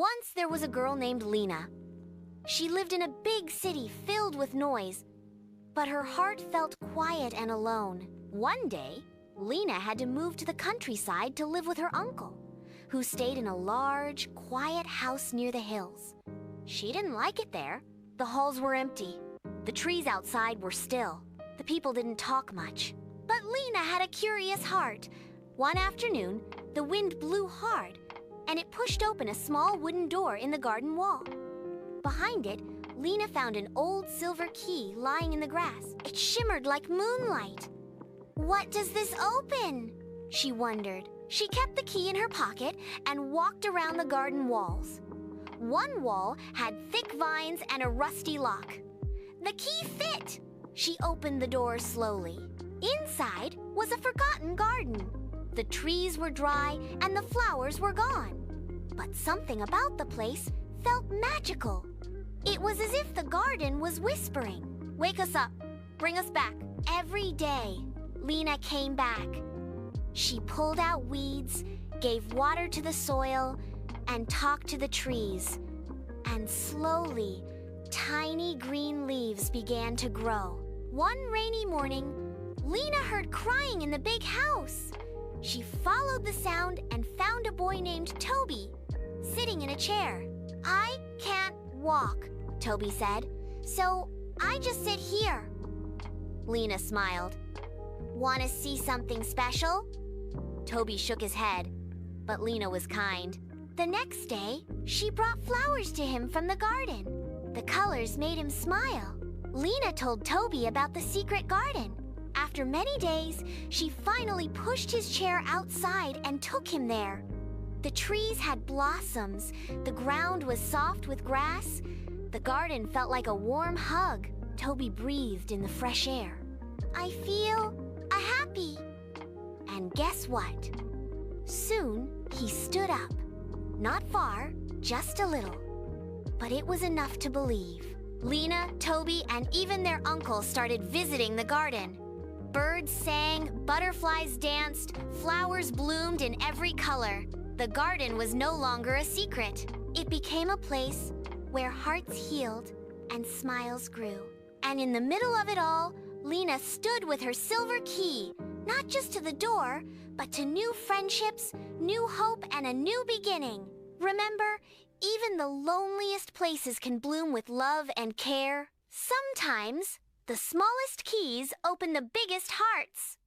Once there was a girl named Lena. She lived in a big city filled with noise, but her heart felt quiet and alone. One day, Lena had to move to the countryside to live with her uncle, who stayed in a large, quiet house near the hills. She didn't like it there. The halls were empty. The trees outside were still. The people didn't talk much. But Lena had a curious heart. One afternoon, the wind blew hard, and it pushed open a small wooden door in the garden wall. Behind it, Lena found an old silver key lying in the grass. It shimmered like moonlight. "What does this open?" she wondered. She kept the key in her pocket and walked around the garden walls. One wall had thick vines and a rusty lock. The key fit! She opened the door slowly. Inside was a forgotten garden. The trees were dry and the flowers were gone. But something about the place felt magical. It was as if the garden was whispering, "Wake us up, bring us back." Every day, Lena came back. She pulled out weeds, gave water to the soil, and talked to the trees. And slowly, tiny green leaves began to grow. One rainy morning, Lena heard crying in the big house. She followed the sound and found a boy named Toby, sitting in a chair. "I can't walk," Toby said, "so I just sit here." Lena smiled. "Want to see something special?" Toby shook his head, but Lena was kind. The next day, she brought flowers to him from the garden. The colors made him smile. Lena told Toby about the secret garden. After many days, she finally pushed his chair outside and took him there. The trees had blossoms, the ground was soft with grass, the garden felt like a warm hug. Toby breathed in the fresh air. "I feel happy." And guess what? Soon, he stood up. Not far, just a little. But it was enough to believe. Lena, Toby, and even their uncle started visiting the garden. Birds sang, butterflies danced, flowers bloomed in every color. The garden was no longer a secret. It became a place where hearts healed and smiles grew. And in the middle of it all, Lena stood with her silver key, not just to the door, but to new friendships, new hope, and a new beginning. Remember, even the loneliest places can bloom with love and care. Sometimes, the smallest keys open the biggest hearts.